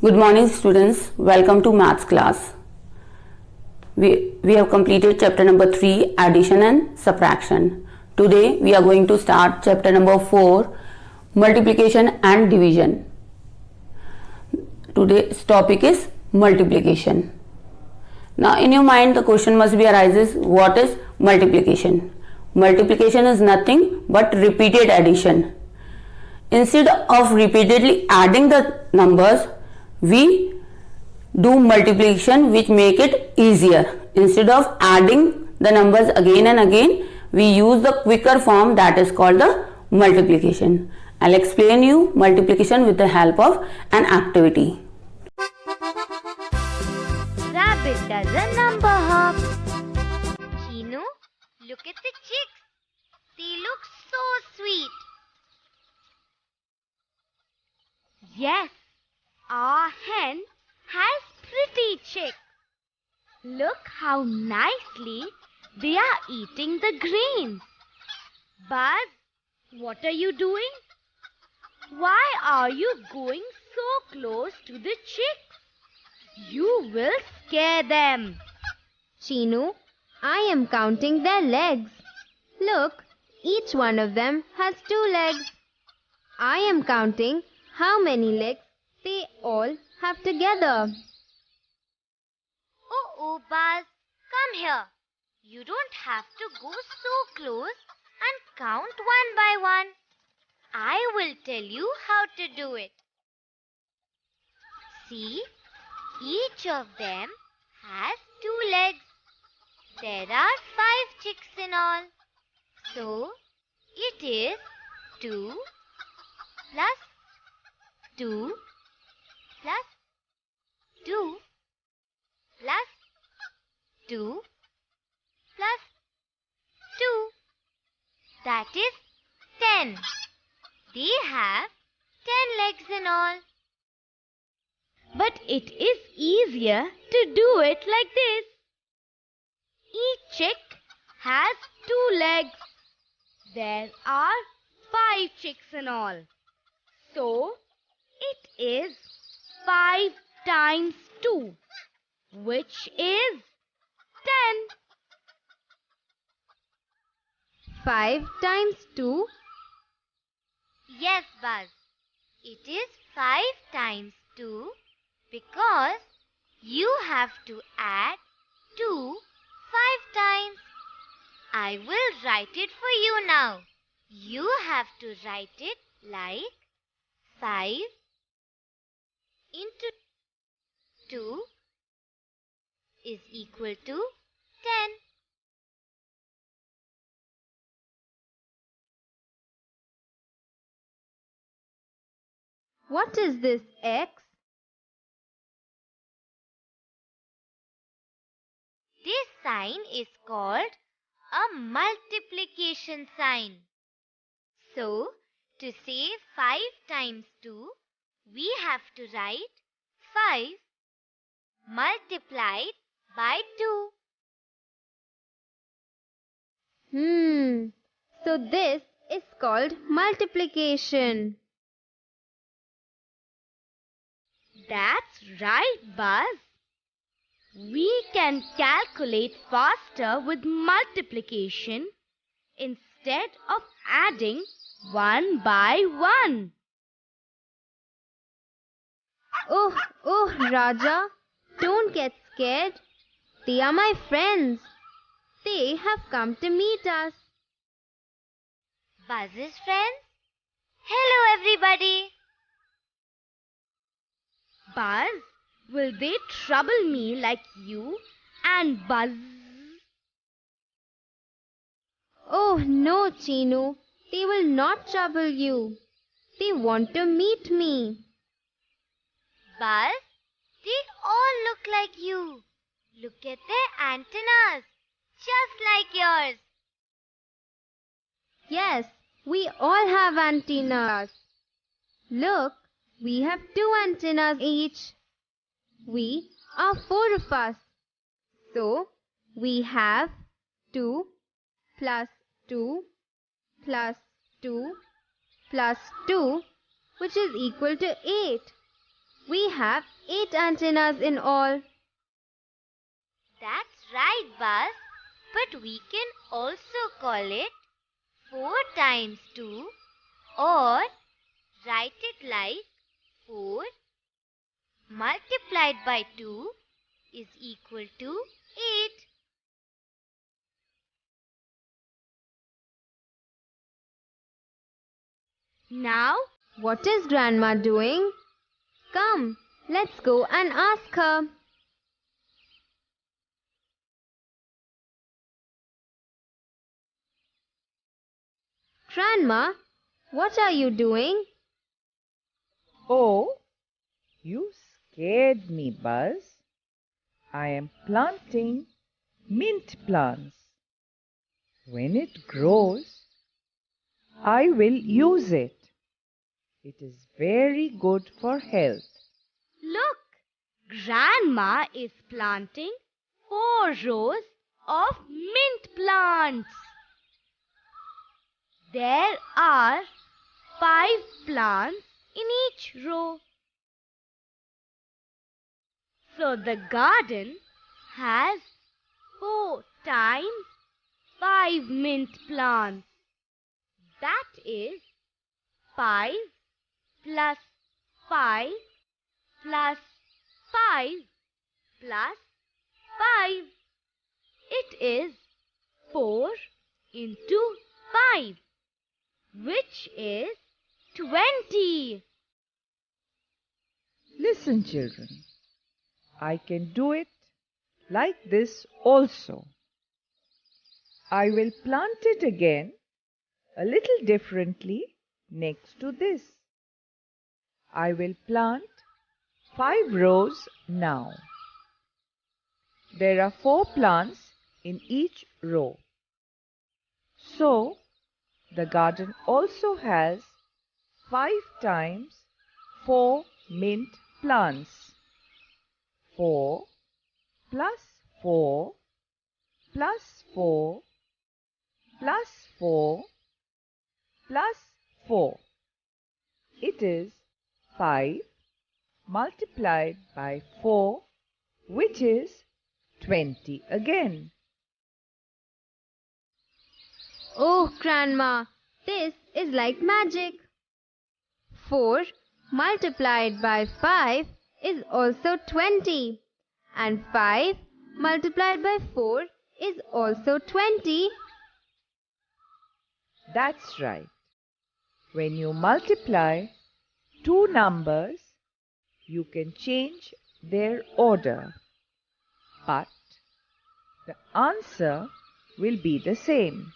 Good morning students, welcome to maths class. We have completed chapter number 3, addition and subtraction. Today we are going to start chapter number 4, multiplication and division. Today's topic is multiplication. Now in your mind the question must be arises, what is multiplication? Multiplication is nothing but repeated addition. Instead of repeatedly adding the numbers, we do multiplication which make it easier. Instead of adding the numbers again and again, we use the quicker form that is called the multiplication. I'll explain you multiplication with the help of an activity. Rabbit does a number hop. Chinu, look at the chicks. They look so sweet. Yes, our hen has pretty chicks. Look how nicely they are eating the grains. Buzz, what are you doing? Why are you going so close to the chicks? You will scare them. Chinu, I am counting their legs. Look, each one of them has 2 legs. I am counting how many legs they all have together. Oh, Buzz, come here. You don't have to go so close and count one by one. I will tell you how to do it. See, each of them has 2 legs. There are 5 chicks in all. So, it is 2 plus 2 plus 2 plus 2 plus 2. That is 10. They have 10 legs in all. But it is easier to do it like this. Each chick has 2 legs. There are 5 chicks in all. So, it is 5 times 2, which is 10. 5 times 2? Yes, Buzz. It is 5 times 2 because you have to add 2 5 times. I will write it for you now. You have to write it like 5 into 2 is equal to 10. What is this X? This sign is called a multiplication sign. So, to say 5 times 2, we have to write 5 multiplied by 2. So this is called multiplication. That's right, Buzz. We can calculate faster with multiplication instead of adding one by one. Oh, Raja, don't get scared. They are my friends. They have come to meet us. Buzz's friends? Hello, everybody. Buzz, will they trouble me like you and Buzz? Oh, no, Chinu. They will not trouble you. They want to meet me. Buzz, they all look like you. Look at their antennas, just like yours. Yes, we all have antennas. Look, we have 2 antennas each. We are 4 of us. So, we have 2 plus 2 plus 2 plus 2, which is equal to 8. We have 8 antennas in all. That's right, Buzz. But we can also call it 4 times 2, or write it like 4 multiplied by 2 is equal to 8. Now, What is Grandma doing? Come, let's go and ask her. Grandma, what are you doing? Oh, you scared me, Buzz. I am planting mint plants. When it grows, I will use it. It is very good for health. look, Grandma is planting 4 rows of mint plants. There are 5 plants in each row. So the garden has 4 times 5 mint plants. That is 5 plus 5 plus 5 plus 5. It is 4 into 5, which is 20. Listen, children. I can do it like this also. I will plant it again a little differently next to this. I will plant 5 rows now. There are 4 plants in each row. So, the garden also has 5 times 4 mint plants. 4 plus 4 plus 4 plus 4 plus 4. It is 5 multiplied by 4, which is 20 again. Oh, Grandma, this is like magic. 4 multiplied by 5 is also 20. And 5 multiplied by 4 is also 20. That's right. When you multiply two numbers, you can change their order, but the answer will be the same.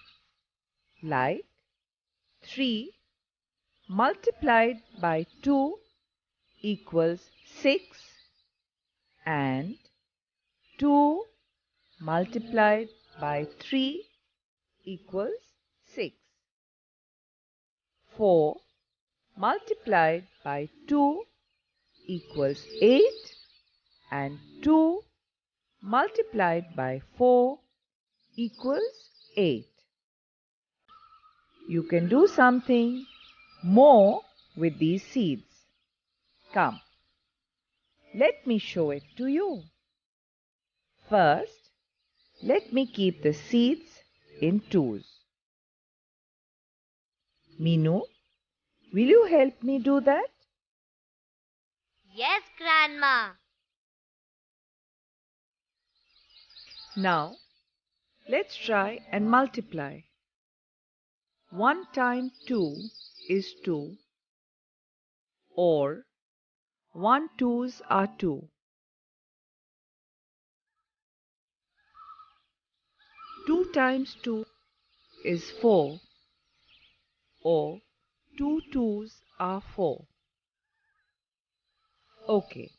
Like 3 multiplied by 2 equals 6, and 2 multiplied by 3 equals 6. 4 multiplied by 2 equals 8, and 2 multiplied by 4 equals 8. You can do something more with these seeds. Come, let me show it to you. First, let me keep the seeds in twos. Minu, will you help me do that? Yes, Grandma. Now, let's try and multiply. 1 times 2 is 2, or 1 twos are 2. 2 times 2 is 4, or 2 twos are 4. Okay,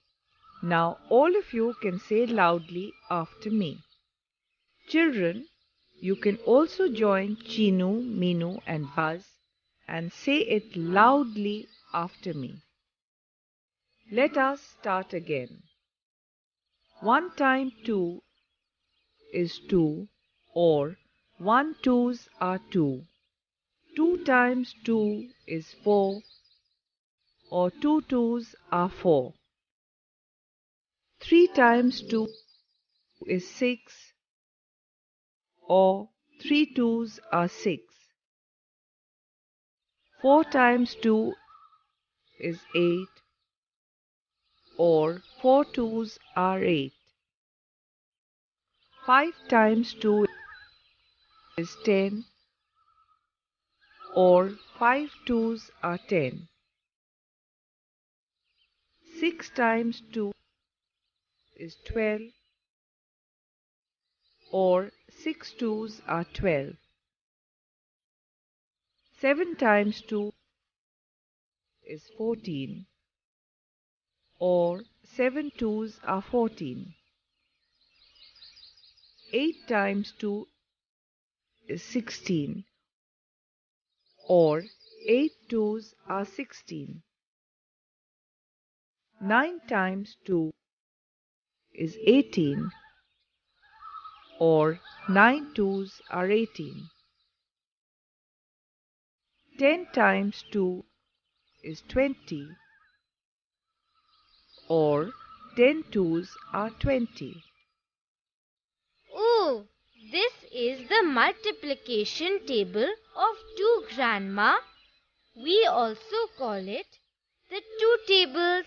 now all of you can say loudly after me. Children, you can also join Chinu, Minu and Buzz and say it loudly after me. Let us start again. 1 times 2 is 2, or 1 twos are 2. 2 times 2 is 4, or 2 twos are 4. 3 times 2 is 6, or 3 twos are 6. 4 times 2 is 8, or 4 twos are 8. 5 times 2 is 10, or 5 twos are 10. 6 times 2 is 12, or 6 twos are 12. 7 times 2 is 14, or 7 twos are 14. 8 times 2 is 16, or 8 twos are 16. 9 times 2 is 18, or 9 twos are 18. 10 times 2 is 20, or 10 twos are 20. Oh, this is the multiplication table of 2, Grandma. We also call it the 2 tables.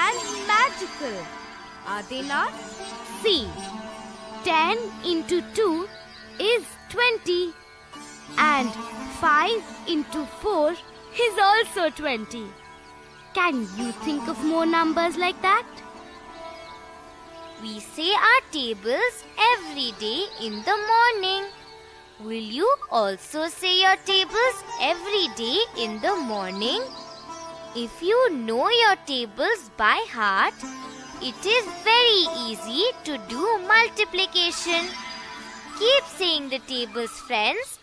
and magical, are they not? See, 10 into 2 is 20 and 5 into 4 is also 20. Can you think of more numbers like that? We say our tables every day in the morning. Will you also say your tables every day in the morning? If you know your tables by heart, it is very easy to do multiplication. Keep saying the tables, friends,